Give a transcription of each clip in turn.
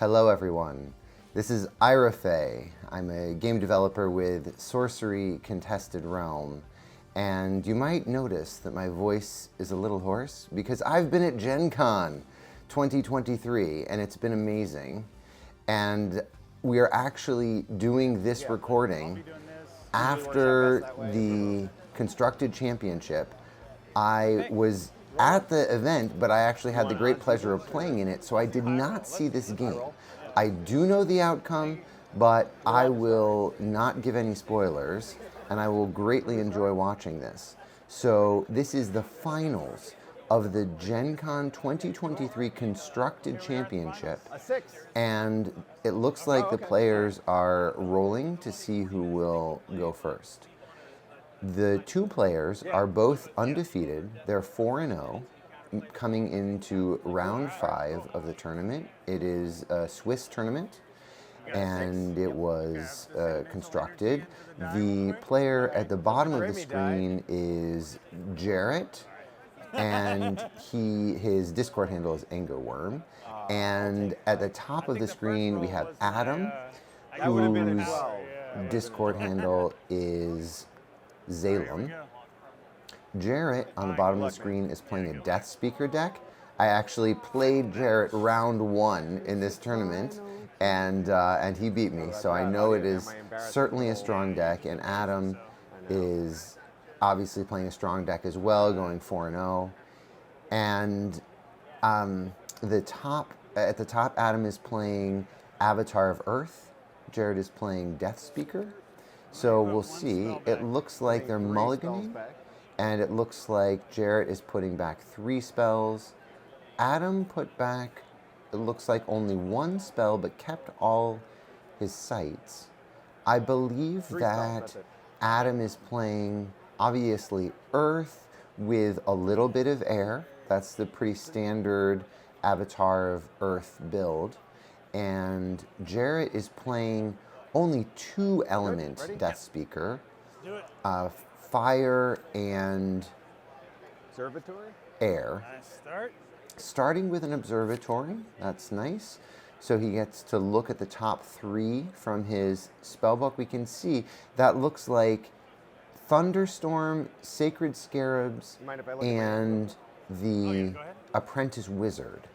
Hello everyone, this is Ira Fey. I'm a game developer with Sorcery Contested Realm, and you might notice that my voice is a little hoarse because I've been at Gencon 2023 and it's been amazing. And we are actually doing this recording after the Constructed Championship. I was at the event, but I actually had the great pleasure of playing in it, so I did not see this game. I do know the outcome, but I will not give any spoilers, and I will greatly enjoy watching this. So this is the finals of the Gencon 2023 Constructed Championship, and it looks like the players are rolling to see who will go first. The two players are both undefeated. They're 4-0 coming into round 5 of the tournament. It is a Swiss tournament, and it was constructed. The player at the bottom of the screen is Jarrett, and his Discord handle is AngerWorm. And at the top of the screen we have Adam, whose Discord handle is Zalem. Jarrett on the bottom of the screen is playing a Death Speaker deck. I actually played Jarrett round 1 in this tournament, and he beat me, so I know it is certainly a strong deck. And Adam is obviously playing a strong deck as well, going 4-0. And at the top, Adam is playing Avatar of Earth. Jarrett is playing Death Speaker. So we'll see. It looks like they're mulliganing, and it looks like Jarrett is putting back 3 spells. Adam put back, it looks like only 1 spell, but kept all his sights. I believe that Adam is playing, obviously, Earth with a little bit of air. That's the pretty standard Avatar of Earth build. And Jarrett is playing only 2 element Death Speaker, fire and air. Starting with an observatory, that's nice. So he gets to look at the top 3 from his spellbook. We can see that looks like Thunderstorm, Sacred Scarabs, and the Apprentice Wizard.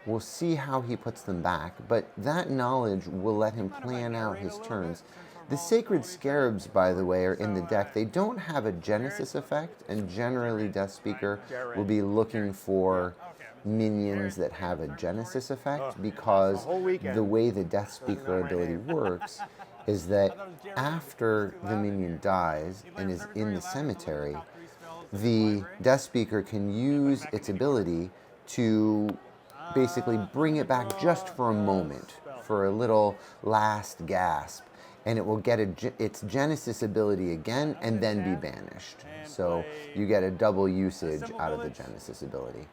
We'll see how he puts them back, but that knowledge will let him plan out his turns. The Sacred Scarabs, by the way, are in the deck. They don't have a Genesis effect, and generally Death Speaker will be looking for minions that have a Genesis effect, because the way the Death Speaker ability works is that after the minion dies and is in the cemetery, the Death Speaker can use its ability to basically bring it back just for a moment, for a little last gasp, and it will get its Genesis ability again and then be banished. So you get a double usage out of the Genesis ability.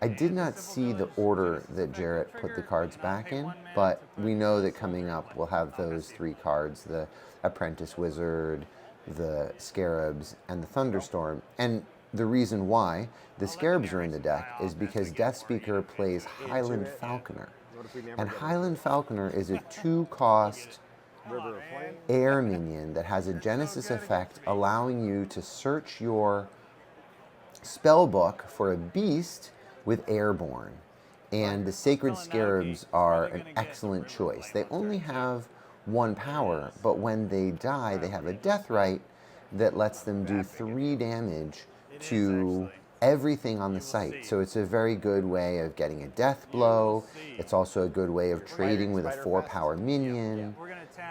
I did not see the order that Jarrett put the cards back in, but we know that coming up we'll have those 3 cards, the Apprentice Wizard, the Scarabs, and the Thunderstorm. And the reason why the Scarabs are in the deck is because Death Speaker plays Highland Falconer. And Highland Falconer is a 2-cost air minion that has a Genesis effect, allowing you to search your spellbook for a beast with Airborne. And the Sacred Scarabs are an excellent choice. They only have 1 power, but when they die, they have a death right that lets them do 3 damage to everything on the site. So it's a very good way of getting a death blow. It's also a good way of trading with a 4-power minion,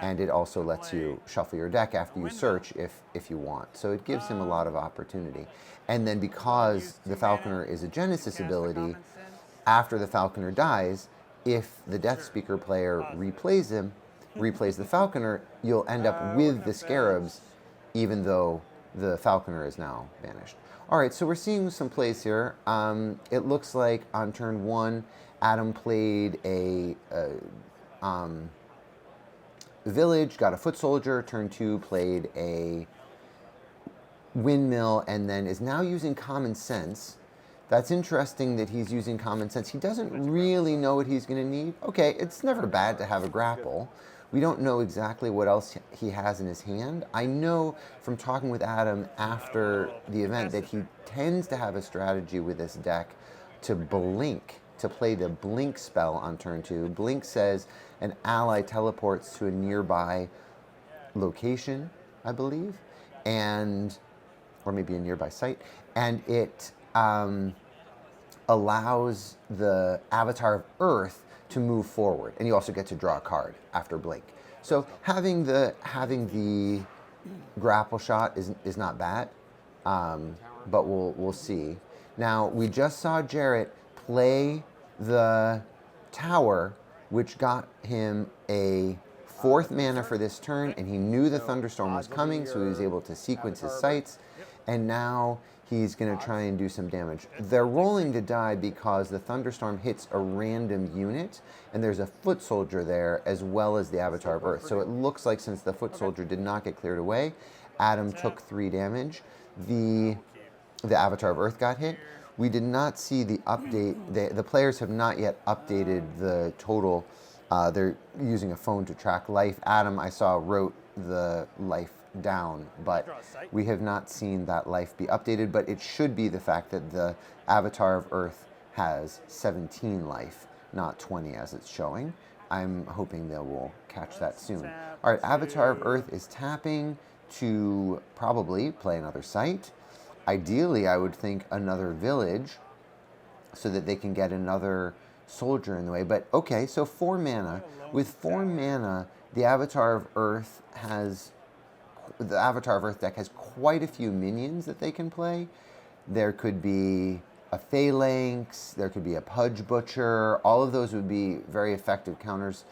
and it also lets you shuffle your deck after you search if you want. So it gives him a lot of opportunity. And then because the Falconer is a Genesis ability, after the Falconer dies, if the Death Speaker player replays the Falconer, you'll end up with the Scarabs, even though the Falconer is now banished. All right, so we're seeing some plays here. It looks like on turn 1, Adam played a village, got a foot soldier. Turn 2 played a windmill, and then is now using common sense That's interesting that he's using common sense. He doesn't really know what he's going to need. Okay, it's never bad to have a grapple. We don't know exactly what else he has in his hand. I know from talking with Adam after the event that he tends to have a strategy with this deck to blink, to play the blink spell on turn 2. Blink says an ally teleports to a nearby location, I believe, and or maybe a nearby site, and it allows the Avatar of Earth to move forward, and you also get to draw a card after blink. So having the grapple shot is not bad, but we'll see. Now we just saw Jarrett play the tower, which got him a 4th mana for this turn, and he knew the thunderstorm was coming, so he was able to sequence his sights, and now he's going to try and do some damage. They're rolling to die because the thunderstorm hits a random unit, and there's a foot soldier there as well as the Avatar of Earth. So it looks like since the foot soldier did not get cleared away, Adam took 3 damage. The Avatar of Earth got hit. We did not see the update. The players have not yet updated the total. They're using a phone to track life. Adam, I saw, wrote the life down, but we have not seen that life be updated, but it should be the fact that the Avatar of Earth has 17 life, not 20 as it's showing. I'm hoping they will catch that soon. All right, Avatar of Earth is tapping to probably play another site. Ideally, I would think another village so that they can get another soldier in the way, but okay, so 4 mana. With 4 mana, the Avatar of Earth deck has quite a few minions that they can play. There could be a Phalanx, there could be a Pudge Butcher. All of those would be very effective counters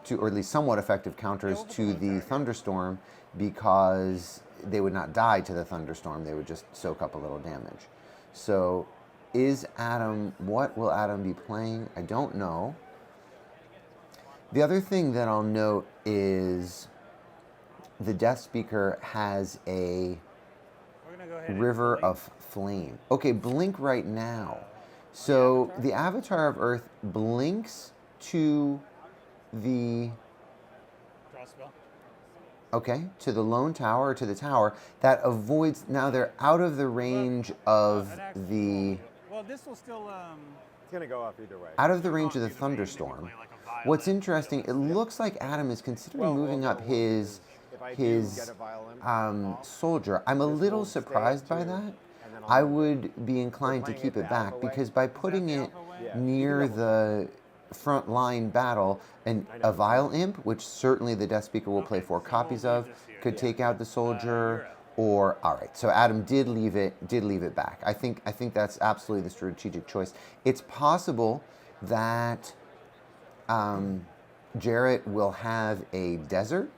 to, or at least somewhat effective counters to the Thunderstorm, because they would not die to the Thunderstorm. They would just soak up a little damage. So what will Adam be playing? I don't know. The other thing that I'll note is the Death Speaker has a River of Flame. Okay, blink right now. So the Avatar of Earth blinks to the to the lone tower, or to the tower. That avoids, now they're out of the range of the... Well, this will still... It's going to go up either way. Out of the range of the Thunderstorm. What's interesting, it looks like Adam is considering moving up his soldier. I'm a little surprised by that. I would be inclined to keep it back, because by putting it near the front line battle, and a Vile Imp, which certainly the Death Speaker will play 4 copies of, could take out the soldier. Or, all right, so Adam did leave it back. I think that's absolutely the strategic choice. It's possible that Jarrett will have a desert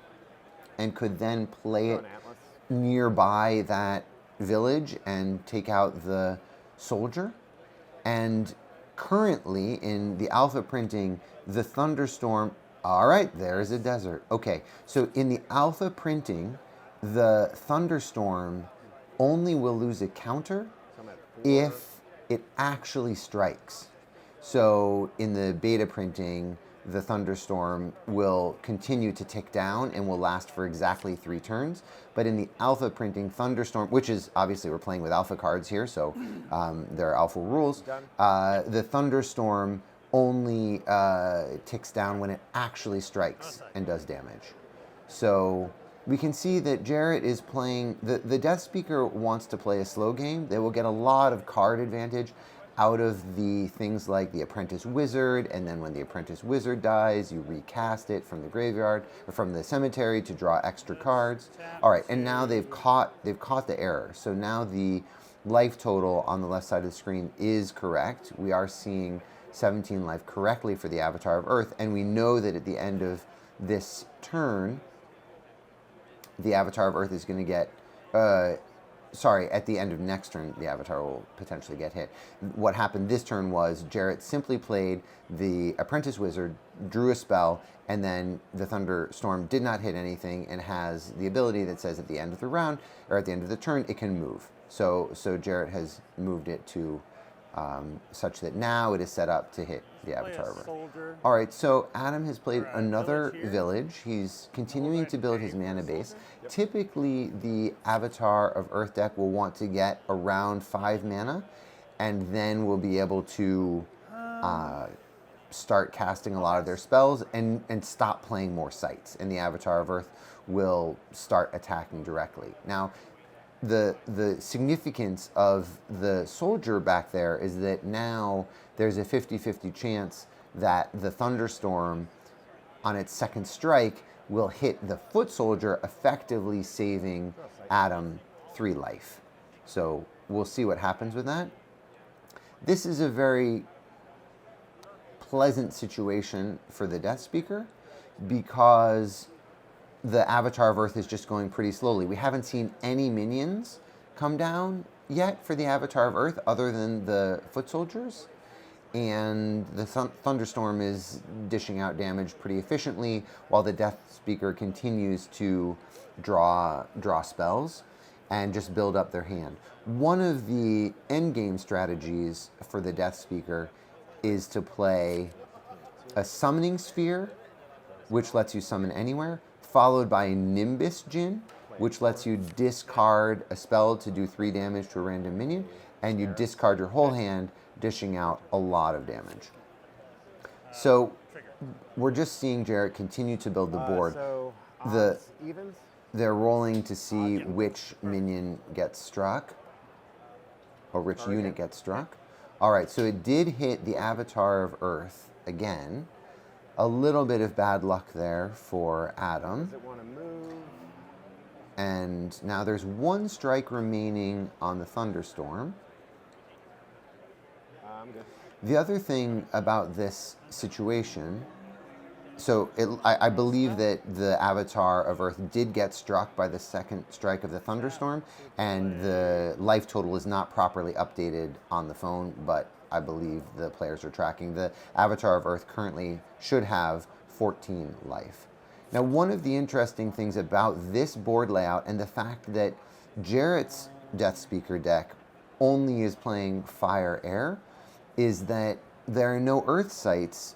and could then play it nearby that village and take out the soldier. And currently in the alpha printing, the Thunderstorm, all right, there's a desert. Okay, so in the alpha printing, the Thunderstorm only will lose a counter if it actually strikes. So in the beta printing, the Thunderstorm will continue to tick down and will last for exactly 3 turns. But in the alpha printing, Thunderstorm, which is obviously we're playing with alpha cards here, so there are alpha rules. The Thunderstorm only ticks down when it actually strikes and does damage. So we can see that Jarrett is playing, the Death Speaker wants to play a slow game. They will get a lot of card advantage out of the things like the Apprentice Wizard, and then when the Apprentice Wizard dies, you recast it from the graveyard or from the cemetery to draw extra cards. All right, and now they've caught the error. So now the life total on the left side of the screen is correct. We are seeing 17 life correctly for the Avatar of Earth, and we know that at the end of this turn, the Avatar of Earth is going to get, at the end of next turn, the Avatar will potentially get hit. What happened this turn was Jarrett simply played the Apprentice Wizard, drew a spell, and then the Thunderstorm did not hit anything and has the ability that says at the end of the round, or at the end of the turn, it can move. So Jarrett has moved it to such that now it is set up to hit the Avatar of Earth. Soldier. All right, so Adam has played Alright, another village here. village. He's continuing to build his mana base. Yep. Typically, the Avatar of Earth deck will want to get around 5 mana, and then will be able to start casting a lot of their spells and stop playing more sites, and the Avatar of Earth will start attacking directly. Now, the significance of the soldier back there is that now there's a 50-50 chance that the thunderstorm on its second strike will hit the foot soldier, effectively saving Adam 3 life. So we'll see what happens with that. This is a very pleasant situation for the Death Speaker because the Avatar of Earth is just going pretty slowly. We haven't seen any minions come down yet for the Avatar of Earth other than the foot soldiers. And the thunderstorm is dishing out damage pretty efficiently while the Death Speaker continues to draw spells and just build up their hand. One of the endgame strategies for the Death Speaker is to play a Summoning Sphere, which lets you summon anywhere, followed by a Nimbus Djinn, which lets you discard a spell to do 3 damage to a random minion, and you discard your whole hand, dishing out a lot of damage. So we're just seeing Jarrett continue to build the board. So The- odds, evens? They're rolling to see which minion gets struck, or which unit gets struck. All right, so it did hit the Avatar of Earth again. A little bit of bad luck there for Adam. Does it want to move? And now there's 1 strike remaining on the thunderstorm. I'm good. The other thing about this situation, so I believe that the Avatar of Earth did get struck by the second strike of the thunderstorm, and the life total is not properly updated on the phone, but I believe the players are tracking. The Avatar of Earth currently should have 14 life. Now, one of the interesting things about this board layout and the fact that Jarrett's Death Speaker deck only is playing Fire Air is that there are no Earth sites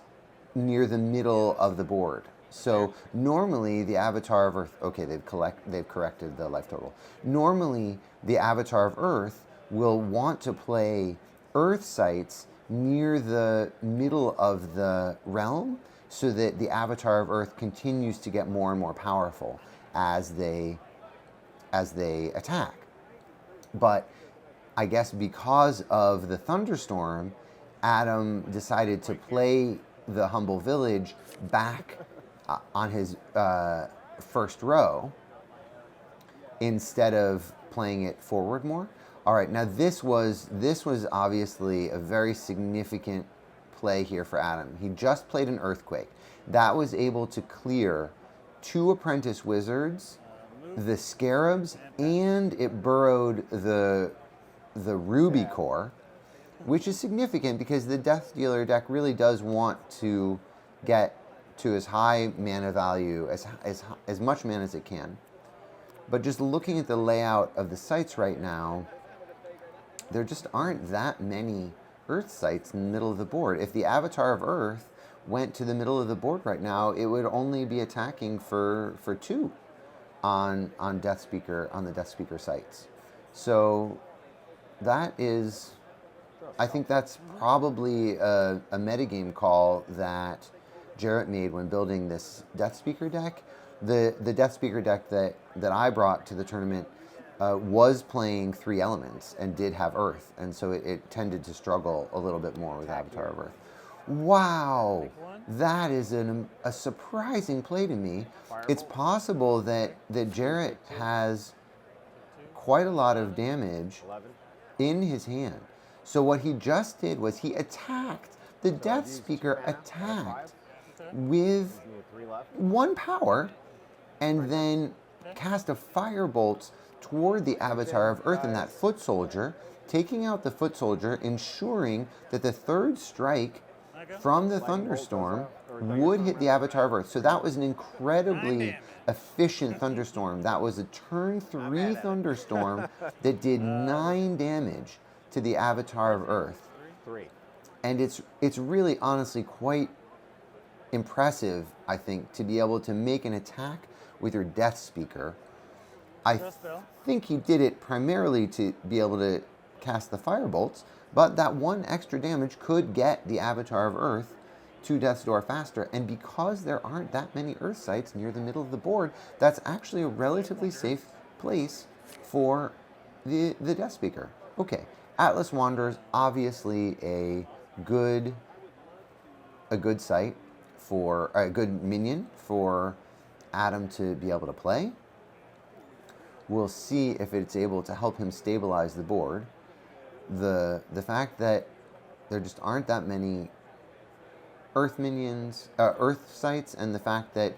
near the middle of the board. So normally the Avatar of Earth, okay, they've corrected the life total. Normally the Avatar of Earth will want to play Earth sites near the middle of the realm so that the Avatar of Earth continues to get more and more powerful as they attack. But I guess because of the thunderstorm, Adam decided to play the Humble Village back on his first row instead of playing it forward more. All right, now this was obviously a very significant play here for Adam. He just played an Earthquake. That was able to clear 2 Apprentice Wizards, the Scarabs, and it burrowed the Ruby Core, which is significant because the Death Dealer deck really does want to get to as high mana value, as much mana as it can. But just looking at the layout of the sites right now, there just aren't that many Earth sites in the middle of the board. If the Avatar of Earth went to the middle of the board right now, it would only be attacking for 2 on the Death Speaker sites. So that is, I think that's probably a metagame call that Jarrett made when building this Death Speaker deck. The Death Speaker deck that I brought to the tournament was playing 3 elements and did have Earth, and so it tended to struggle a little bit more with Avatar of Earth. Wow, that is a surprising play to me. It's possible that Jarrett has quite a lot of damage 11. in his hand. So what he just did was he attacked. The Death Speaker attacked with Give me a 3 left. 1 power and then cast a firebolt toward the Avatar of Earth and that foot soldier, taking out the foot soldier, ensuring that the 3rd strike from the thunderstorm would hit the Avatar of Earth. So that was an incredibly efficient thunderstorm. That was a turn 3 thunderstorm that did 9 damage to the Avatar of Earth. 3. And it's really honestly quite impressive, I think, to be able to make an attack with your Death Speaker. I think he did it primarily to be able to cast the Firebolts, but that one extra damage could get the Avatar of Earth to Death's Door faster, and because there aren't that many Earth sites near the middle of the board, that's actually a relatively safe place for the Death Speaker. Okay, Atlas Wanderers, obviously a good site for a good minion for Adam to be able to play. We'll see if it's able to help him stabilize the board. The fact that there just aren't that many Earth minions, Earth sites, and the fact that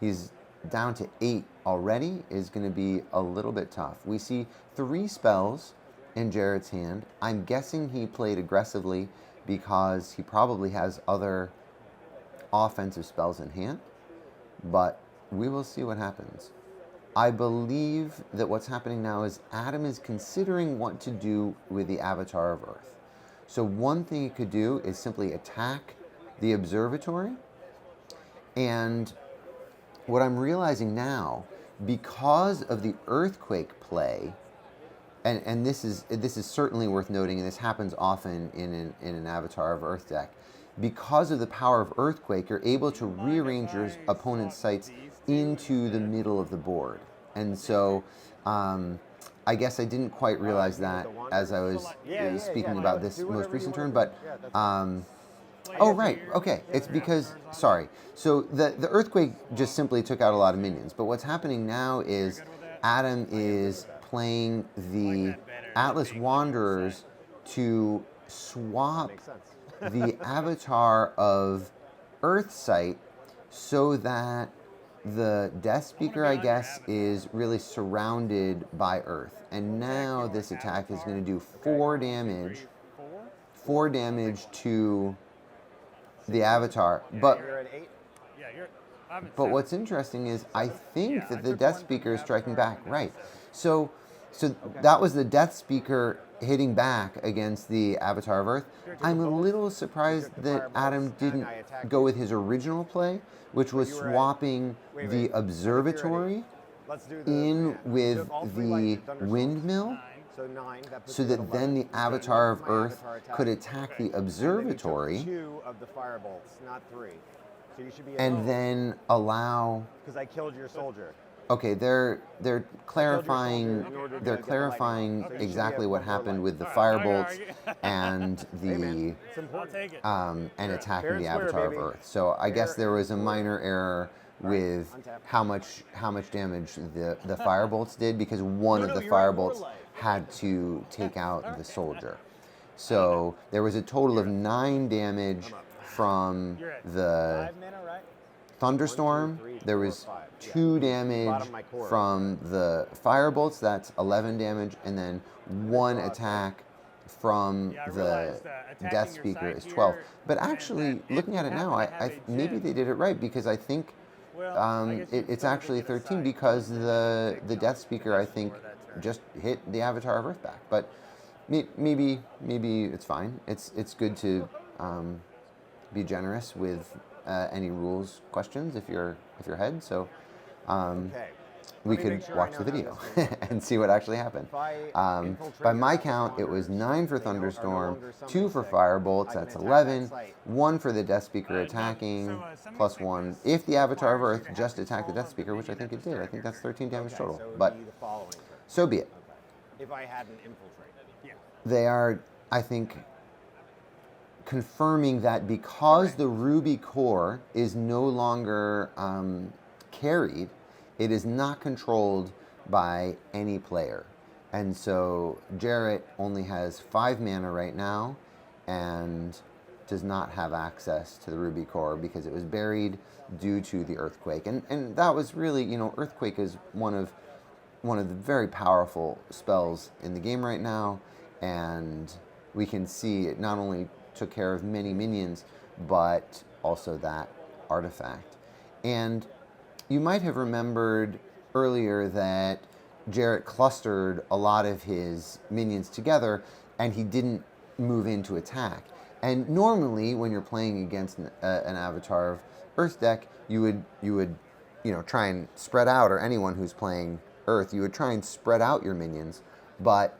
he's down to 8 already is going to be a little bit tough. We see 3 spells in Jarrett's hand. I'm guessing he played aggressively because he probably has other offensive spells in hand, but we will see what happens. I believe that what's happening now is Adam is considering what to do with the Avatar of Earth. So one thing he could do is simply attack the observatory, and what I'm realizing now, because of the earthquake play, and this is certainly worth noting, and this happens often in an Avatar of Earth deck, because of the power of Earthquake, you're able to rearrange your opponent's sites into the middle of the board. And so I guess I didn't quite realize that as I was speaking about this most recent turn, but oh, right, okay, it's because, sorry. So the Earthquake just simply took out a lot of minions, but what's happening now is Adam is playing the Atlas Wanderers to swap the Avatar of Earth site so that the Death Speaker, I guess, is really surrounded by Earth. And now this attack is going to do 4 damage. 4 damage to the Avatar. But what's interesting is I think that the Death Speaker is striking back. Right. So that was the Death Speaker hitting back against the Avatar of Earth. I'm a little surprised that Adam didn't go with his original play, which was swapping the observatory in with the windmill, so that then the Avatar of Earth could attack the observatory, 2 of the firebolts, not 3. So you should be and then allow. Because I killed your soldier. Okay, they're clarifying exactly what happened with the firebolts and the and attacking the Avatar of Earth. So I guess there was a minor error with how much damage the firebolts did, because one of the firebolts had to take out the soldier. So there was a total of 9 damage from the Thunderstorm. There was 2 damage from the Firebolts, that's 11 damage, and then 1 attack from the Death Speaker is 12. But actually, looking at it now, I maybe they did it right, because I think it's actually 13, because the Death Speaker, I think, just hit the Avatar of Earth back. But maybe it's fine. It's good to be generous with any rules questions if you're head. So we could watch the video and see what actually happened. By my count, it was 9 for Thunderstorm, 2 for Firebolts, that's 11, 1 for the Death Speaker attacking, plus 1. If the Avatar of Earth just attacked the Death Speaker, which I think it did, I think that's 13 damage total. But so be it. If I hadn't infiltrated. They are, I think, confirming that because the Ruby core is no longer carried, it is not controlled by any player. And so Jarrett only has 5 mana right now and does not have access to the Ruby core because it was buried due to the earthquake. And that was really, earthquake is one of the very powerful spells in the game right now, and we can see it not only took care of many minions, but also that artifact. And you might have remembered earlier that Jarrett clustered a lot of his minions together, and he didn't move in to attack. And normally, when you're playing against an Avatar of Earth deck, you would try and spread out, or anyone who's playing Earth, you would try and spread out your minions. But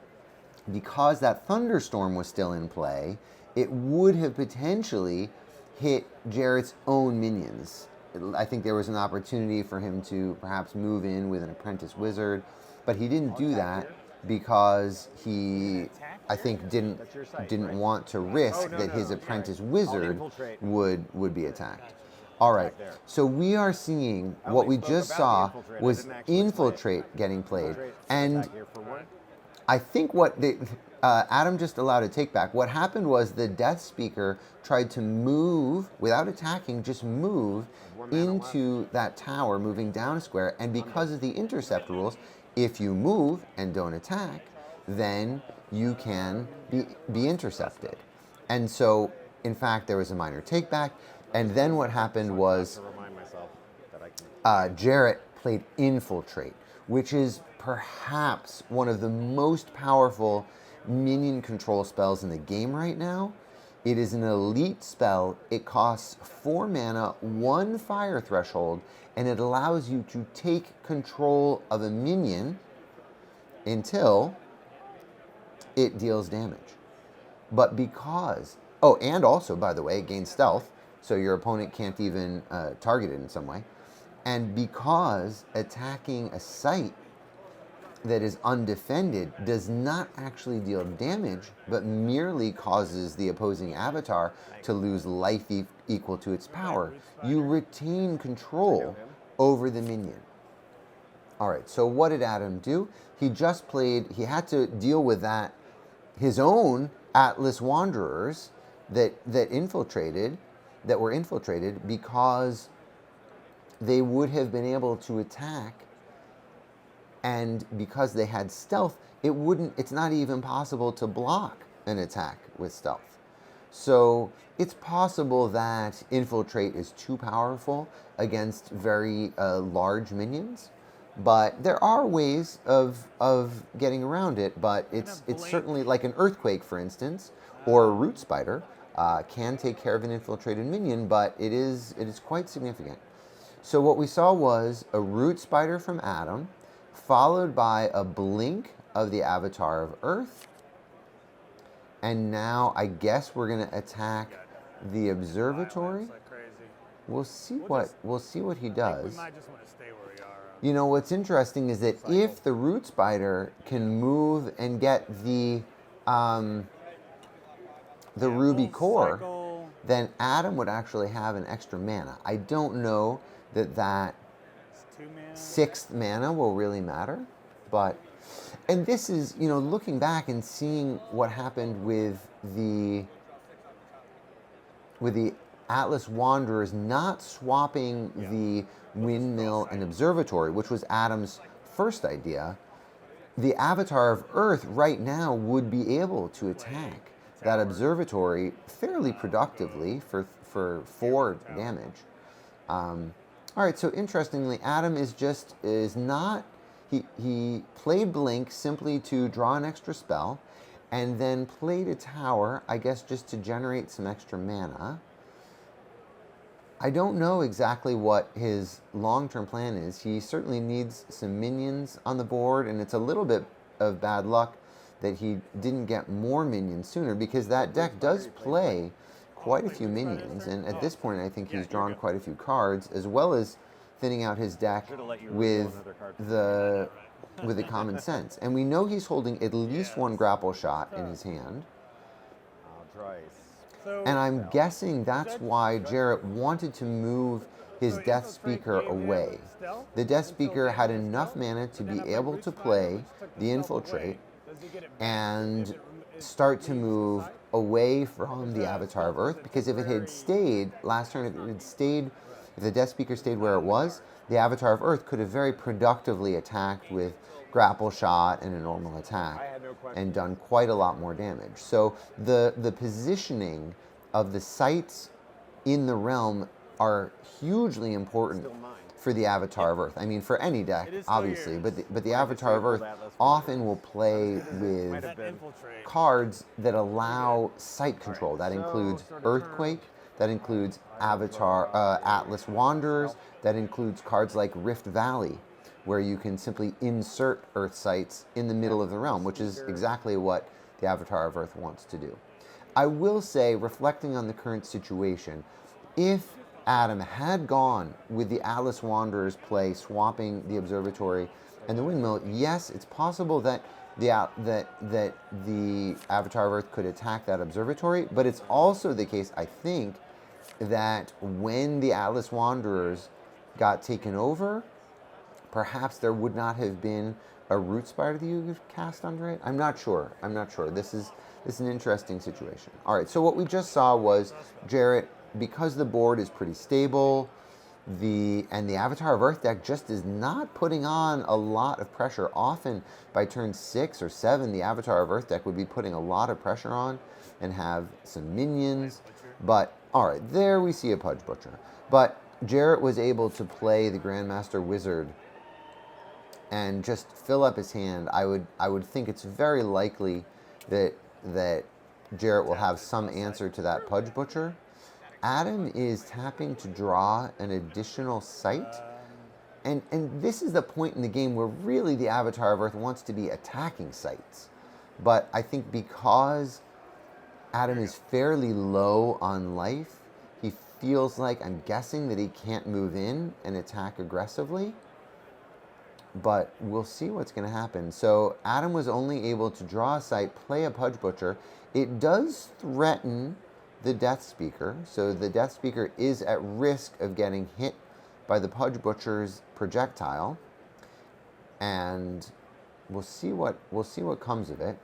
because that thunderstorm was still in play, it would have potentially hit Jarrett's own minions. I think there was an opportunity for him to perhaps move in with an apprentice wizard, but he didn't do that because he, I think, didn't want to risk that his apprentice wizard would be attacked. All right, so we are seeing what we just saw was infiltrate getting played, and I think what Adam just allowed a take back. What happened was the Death Speaker tried to move without attacking, just move into that tower, moving down a square, and because of the intercept rules, if you move and don't attack, then you can be intercepted. And so, in fact, there was a minor take back, and then what happened was Jarrett played Infiltrate, which is perhaps one of the most powerful minion control spells in the game right now. It is an elite spell. It costs 4 mana, 1 fire threshold, and it allows you to take control of a minion until it deals damage. But because, oh, and also, by the way, it gains stealth, so your opponent can't even target it in some way. And because attacking a site that is undefended does not actually deal damage, but merely causes the opposing avatar to lose life equal to its power, you retain control over the minion. All right, so what did Adam do? He just played, he had to deal with that, his own Atlas Wanderers that were infiltrated because they would have been able to attack, and because they had stealth, it's not even possible to block an attack with stealth. So it's possible that Infiltrate is too powerful against very large minions, but there are ways of getting around it, but it's certainly like an Earthquake, for instance, or a Root Spider can take care of an infiltrated minion, but it is quite significant. So what we saw was a Root Spider from Adam, followed by a blink of the Avatar of Earth. And now I guess we're going to attack the observatory. We'll see what he does. You know, what's interesting is that if the Root Spider can move and get the Ruby Core, then Adam would actually have an extra mana. I don't know that 6th mana will really matter, but, and this is, you know, looking back and seeing what happened with the Atlas Wanderers not swapping the Windmill and Observatory, which was Adam's first idea. The Avatar of Earth right now would be able to attack that Observatory fairly productively for 4 damage. All right, so interestingly, Adam he played Blink simply to draw an extra spell, and then played a tower, I guess just to generate some extra mana. I don't know exactly what his long-term plan is. He certainly needs some minions on the board, and it's a little bit of bad luck that he didn't get more minions sooner, because that deck does play quite a few minions, and at this point I think he's drawn quite a few cards, as well as thinning out his deck with the common sense. And we know he's holding at least 1 grapple shot in his hand. And I'm guessing that's why Jarrett wanted to move his Death Speaker away. The Death Speaker had enough mana to be able to play the Infiltrate and start to move away from the Avatar of Earth, because if it had stayed, last turn, if the Death Speaker stayed where it was, the Avatar of Earth could have very productively attacked with grapple shot and a normal attack and done quite a lot more damage. So the positioning of the sites in the realm are hugely important Still mine. for the Avatar of Earth. I mean, for any deck, It is still obviously, yours. but the Avatar of Earth often will play Might with have been. Infiltrate. cards that allow site control. That so includes sort of Earthquake, that includes Avatar Atlas Wanderers, that includes cards like Rift Valley, where you can simply insert Earth sites in the middle of the realm, which is exactly what the Avatar of Earth wants to do. I will say, reflecting on the current situation, if Adam had gone with the Atlas Wanderers play, swapping the Observatory and the Windmill, yes, it's possible that the Avatar of Earth could attack that Observatory, but it's also the case, I think, that when the Atlas Wanderers got taken over, perhaps there would not have been a root spider that you could cast under it. I'm not sure. This is an interesting situation. All right, so what we just saw was Jarrett, because the board is pretty stable, the Avatar of Earth deck just is not putting on a lot of pressure. Often by turn 6 or 7, the Avatar of Earth deck would be putting a lot of pressure on and have some minions. But all right, there we see a Pudge Butcher. But Jarrett was able to play the Grandmaster Wizard and just fill up his hand. I would think it's very likely that Jarrett will have some answer to that Pudge Butcher. Adam is tapping to draw an additional site. And this is the point in the game where really the Avatar of Earth wants to be attacking sites. But I think because Adam is fairly low on life, he feels like, I'm guessing, that he can't move in and attack aggressively. But we'll see what's going to happen. So Adam was only able to draw a site, play a Pudge Butcher. It does threaten the Death Speaker, so the Death Speaker is at risk of getting hit by the Pudge Butcher's projectile, and we'll see what comes of it.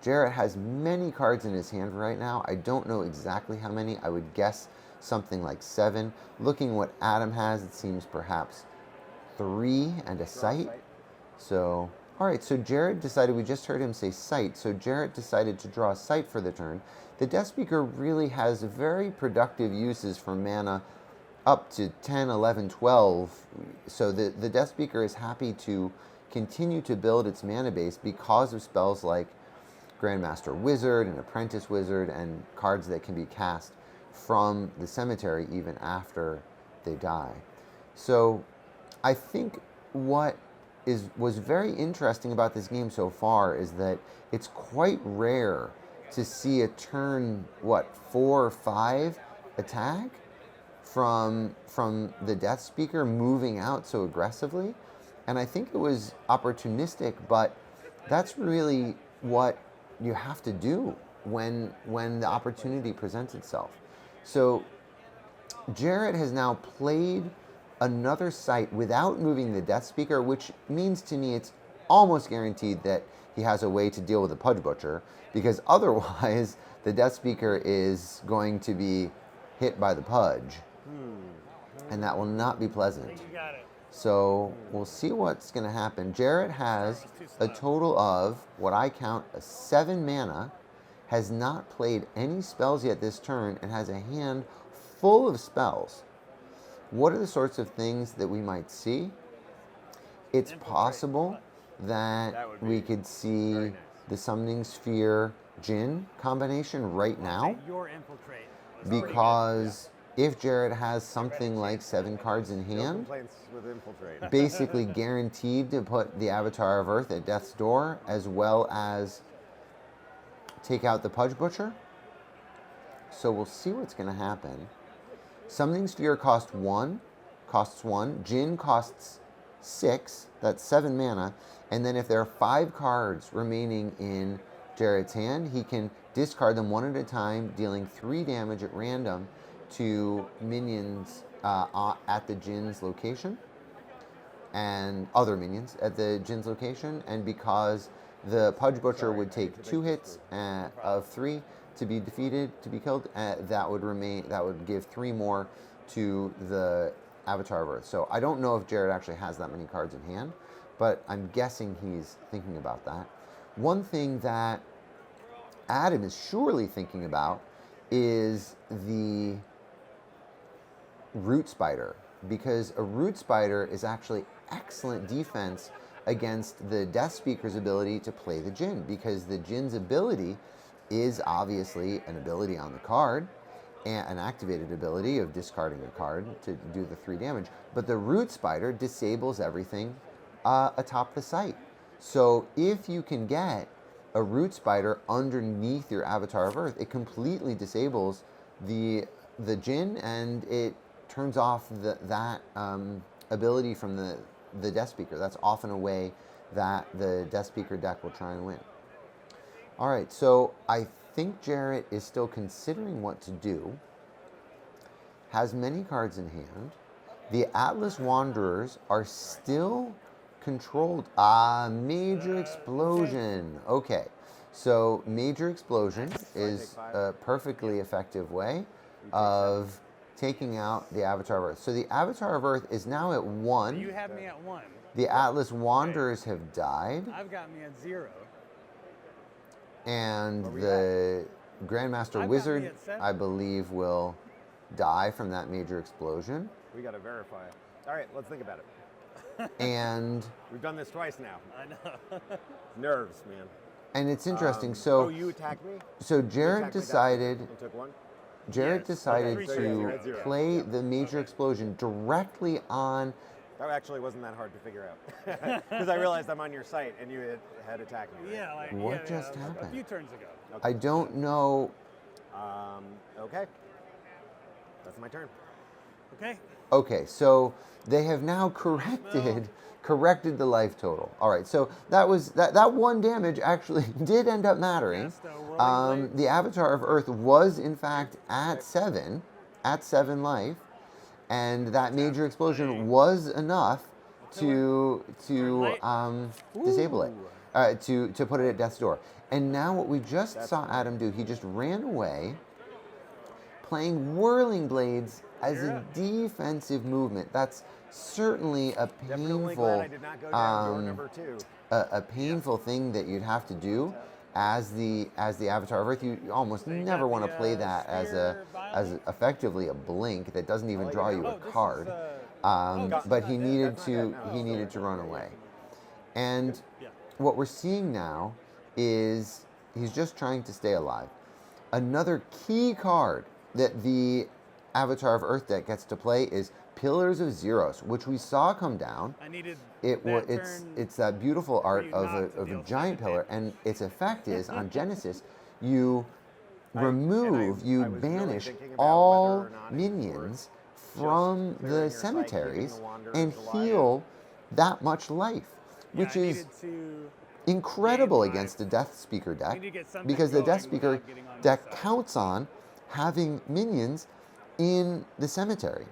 Jarrett has many cards in his hand right now. I don't know exactly how many. I would guess something like 7. Looking what Adam has, it seems perhaps 3 and a site. So, all right, so Jarrett decided, we just heard him say site, so Jarrett decided to draw a site for the turn. The Death Speaker really has very productive uses for mana up to 10, 11, 12. So the Death Speaker is happy to continue to build its mana base because of spells like Grandmaster Wizard and Apprentice Wizard and cards that can be cast from the cemetery even after they die. So I think what was very interesting about this game so far is that it's quite rare to see a turn, 4 or 5 attack from the Death Speaker moving out so aggressively. And I think it was opportunistic, but that's really what you have to do when the opportunity presents itself. So Jarrett has now played another site without moving the Death Speaker, which means to me it's almost guaranteed that he has a way to deal with the Pudge Butcher, because otherwise the Death Speaker is going to be hit by the Pudge, and that will not be pleasant. So we'll see what's going to happen. Jarrett has a total of, what I count, 7 mana, has not played any spells yet this turn, and has a hand full of spells. What are the sorts of things that we might see? It's possible that we could see the Summoning Sphere Djinn combination right now, because if Jarrett has something like 7 cards in hand, basically guaranteed to put the Avatar of Earth at death's door, as well as take out the Pudge Butcher. So we'll see what's going to happen. Summoning Sphere costs 1. Djinn costs 6. That's 7 mana. And then if there are 5 cards remaining in Jarrett's hand, he can discard them one at a time, dealing 3 damage at random to minions at the Djinn's location, and other minions at the Djinn's location. And because the Pudge Butcher would take 2 hits of 3 to be defeated, to be killed, that would give 3 more to the Avatar of Earth. So I don't know if Jarrett actually has that many cards in hand, but I'm guessing he's thinking about that. One thing that Adam is surely thinking about is the Root Spider, because a Root Spider is actually excellent defense against the Death Speaker's ability to play the Djinn, because the Djinn's ability is obviously an ability on the card, and an activated ability of discarding a card to do the 3 damage. But the Root Spider disables everything atop the site. So if you can get a Root Spider underneath your Avatar of Earth, it completely disables the Djinn, and it turns off that ability from the Death Speaker. That's often a way that the Death Speaker deck will try and win. All right, so I think Jarrett is still considering what to do. Has many cards in hand. The Atlas Wanderers are still controlled. Major Explosion. Okay, so Major Explosion is a perfectly effective way of taking out the Avatar of Earth. So the Avatar of Earth is now at 1. You have me at 1. The Atlas Wanderers have died. I've got me at 0. And the Grandmaster Wizard, I believe, will die from that Major Explosion. We got to verify it. All right, let's think about it. And we've done this twice now. I know. Nerves, man. And it's interesting. So you attacked me? So Jarrett decided. You took 1? Jarrett Yes. decided Okay. to play the Major Explosion directly on. That actually wasn't that hard to figure out. Because I realized I'm on your site and you had attacked me. Right? Yeah, like What yeah, just a happened? few turns ago. Okay. I don't know. Okay. That's my turn. Okay. Okay, so they have now corrected the life total. All right, so that was that 1 damage actually did end up mattering. Yes, the rolling blades. The Avatar of Earth was in fact at 7 life, and that Major Explosion was enough to disable it, to put it at death's door. And now what we just saw Adam do, he just ran away, playing Whirling Blades as a defensive movement. That's certainly a Definitely glad I did not go down door number 2. a painful thing that you'd have to do as the Avatar of Earth. You almost never want to play that as effectively a blink that doesn't even draw you a card. But he needed to run away. And what we're seeing now is he's just trying to stay alive. Another key card that the Avatar of Earth deck gets to play is Pillars of Xeros, which we saw come down. I needed It's that beautiful art of a giant pillar, and its effect is on Genesis, you banish all minions from the cemeteries and heal that much life, which is incredible against the Death Speaker deck, because the Death Speaker deck counts on having minions in the cemetery.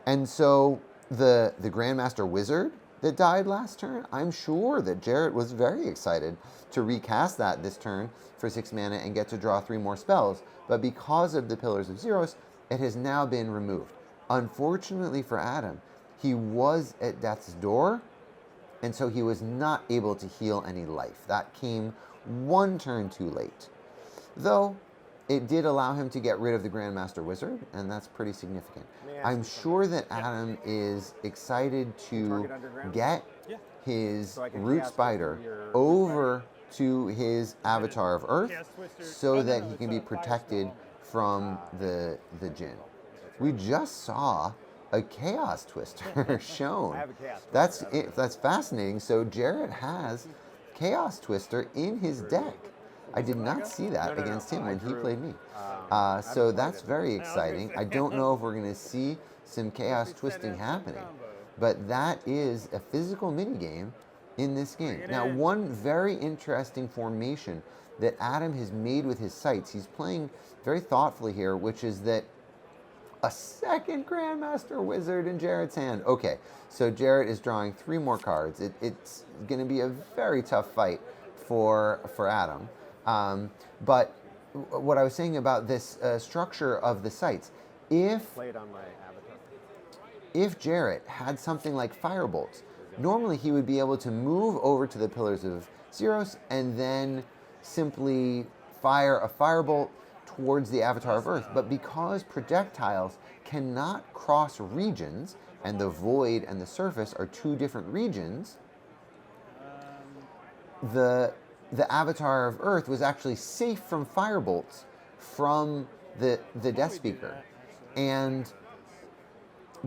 And so the Grandmaster Wizard that died last turn, I'm sure that Jarrett was very excited to recast that this turn for 6 mana and get to draw 3 more spells. But because of the Pillars of Xeros, it has now been removed. Unfortunately for Adam, he was at death's door, and so he was not able to heal any life. That came 1 turn too late. Though, it did allow him to get rid of the Grandmaster Wizard, and that's pretty significant. I'm sure that Adam is excited to get his Root Spider over to his Avatar of Earth so that he can be protected from the Djinn. We just saw a Chaos Twister shown. That's fascinating. So Jarrett has Chaos Twister in his deck. I did not see that against him when he played me. So that's very exciting. I don't know if we're going to see some Chaos Twisting happening, but that is a physical minigame in this game. Now, one very interesting formation that Adam has made with his sites, he's playing very thoughtfully here, which is that a second Grandmaster Wizard in Jarrett's hand. Okay, so Jarrett is drawing 3 more cards. It's going to be a very tough fight for Adam. But what I was saying about this structure of the sites, if Jarrett had something like Firebolts, normally he would be able to move over to the Pillars of Xeros and then simply fire a Firebolt towards the Avatar of Earth. But because projectiles cannot cross regions, and the void and the surface are two different regions, the Avatar of Earth was actually safe from firebolts from the Death Speaker. And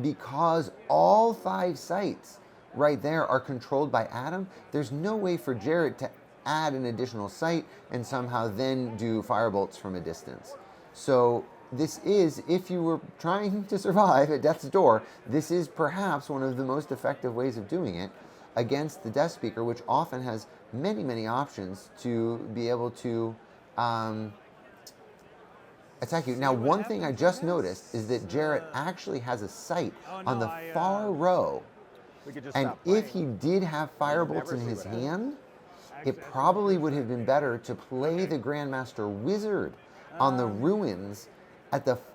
because all 5 sites right there are controlled by Adam, there's no way for Jarrett to add an additional site and somehow then do firebolts from a distance. So this is, if you were trying to survive at death's door, this is perhaps one of the most effective ways of doing it against the Death Speaker, which often has many, many options to be able to attack you. Now, one thing I just noticed is that Jarrett actually has a site on the far row. And if he did have firebolts in his hand, it probably would have been better to play the Grandmaster Wizard on the ruins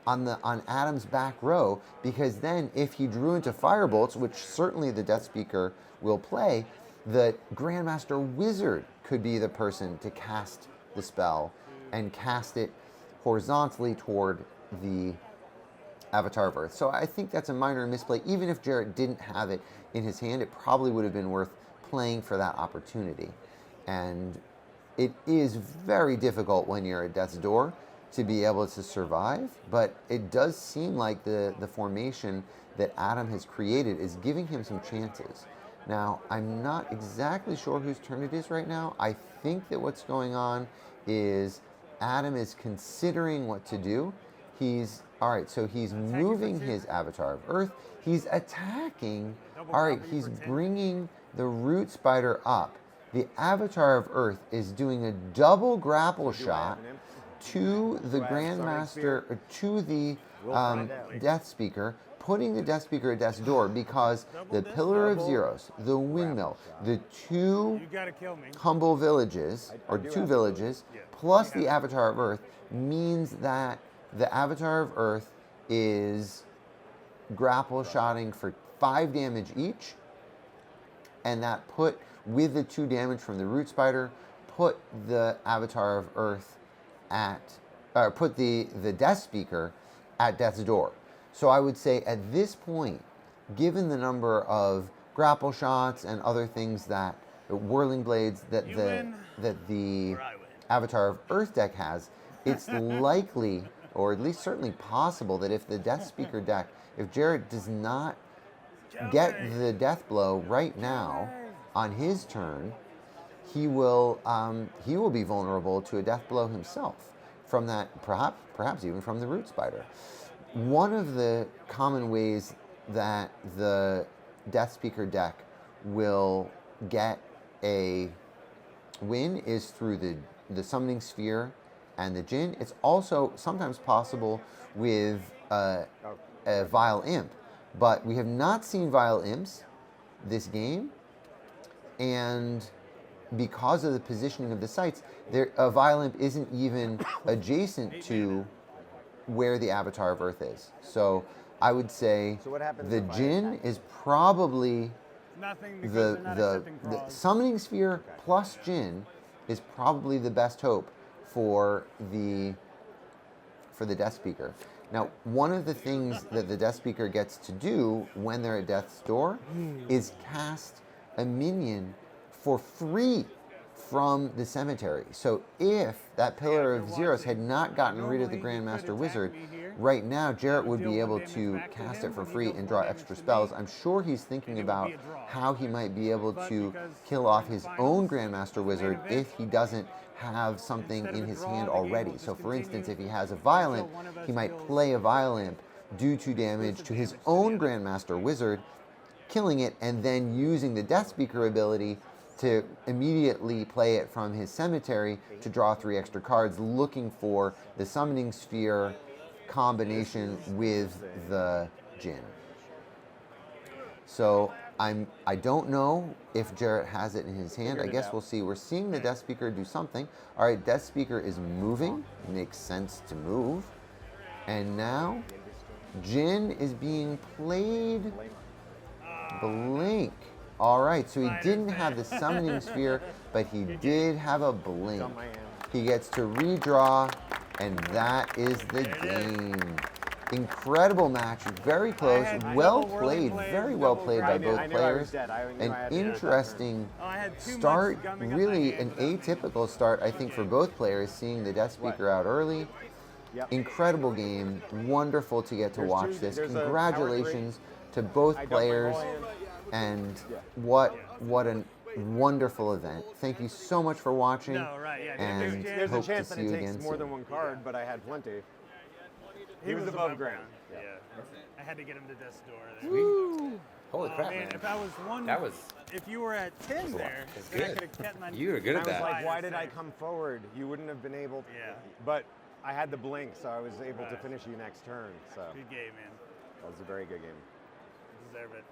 on Adam's back row, because then if he drew into firebolts, which certainly the Death Speaker will play, the Grandmaster Wizard could be the person to cast the spell and cast it horizontally toward the Avatar of Earth. So I think that's a minor misplay. Even if Jarrett didn't have it in his hand, it probably would have been worth playing for that opportunity. And it is very difficult when you're at death's door to be able to survive, but it does seem like the formation that Adam has created is giving him some chances. Now, I'm not exactly sure whose turn it is right now. I think that what's going on is Adam is considering what to do. All right, so he's moving his Avatar of Earth. He's attacking. All right, he's bringing the Root Spider up. The Avatar of Earth is doing a double grapple shot to the Grandmaster, or to the Death Speaker, putting the Death Speaker at death's door, because the Pillar of Zeros, the Windmill, the 2 humble villages, or 2 villages, plus the Avatar of Earth, means that the Avatar of Earth is grapple shotting for 5 damage each, and that with the 2 damage from the Root Spider, put the Avatar of Earth put the Death Speaker at death's door. So I would say at this point, given the number of grapple shots and other things that Whirling Blades that the Avatar of Earth deck has, it's likely, or at least certainly possible, that if the Death Speaker deck, if Jarrett does not get the death blow right now on his turn, he will be vulnerable to a death blow himself from that, perhaps even from the Root Spider. One of the common ways that the Death Speaker deck will get a win is through the Summoning Sphere and the Djinn. It's also sometimes possible with a Vile Imp, but we have not seen Vile Imps this game, and because of the positioning of the sites, a Vile Imp isn't even adjacent to where the Avatar of Earth is. So I would say the Djinn is probably the Summoning Sphere plus Djinn is probably the best hope for the Death Speaker. Now, one of the things that the Death Speaker gets to do when they're at death's door is cast a minion for free from the cemetery. So if that Pillar of Zeros had not gotten rid of the Grandmaster Wizard, right now Jarrett would be able to cast it for free and draw extra spells. I'm sure he's thinking about how he might be able to kill off his own Grandmaster Wizard if he doesn't have something in his hand already. So for instance, if he has a Vile Imp, he might play a Vile Imp, do 2 damage to his own Grandmaster Wizard, killing it, and then using the Death Speaker ability to immediately play it from his cemetery to draw 3 extra cards, looking for the Summoning Sphere combination with the Djinn. So I don't know if Jarrett has it in his hand. I guess we'll see. We're seeing the Death Speaker do something. All right, Death Speaker is moving. It makes sense to move. And now Djinn is being played. Blink. All right, so he didn't have the Summoning Sphere, but he did have a Blink. He gets to redraw And that is the game. Incredible match, very close, had well double whirling played, blades, very well double played by grinding. both I knew I was players. dead. I knew An I had to do that interesting Oh, I had too much start, gumming up my really hand an without me. atypical start, I think, for both players, seeing the Death Speaker out early. Yep. Incredible game, wonderful to get to There's watch two- this. there's a power Congratulations to both I dumped my players, whole hand. and Yeah. what a wonderful event. Thank you so much for watching. No, right, yeah. And There's a hope chance to that see it you takes again more soon. than one card, but I had plenty. He was above ground. Yeah. I had to get him to death's door there. Holy Oh, crap, man, man. if I was one, That was- if you were at 10 there, That's then I good. could have kept my. You were good And at I was that. like, why did I Safe. come forward? You wouldn't have been able to. Yeah. But I had the blink, so I was able to Right. finish you next turn. So Good game, man. that was a very good game. Deserve it.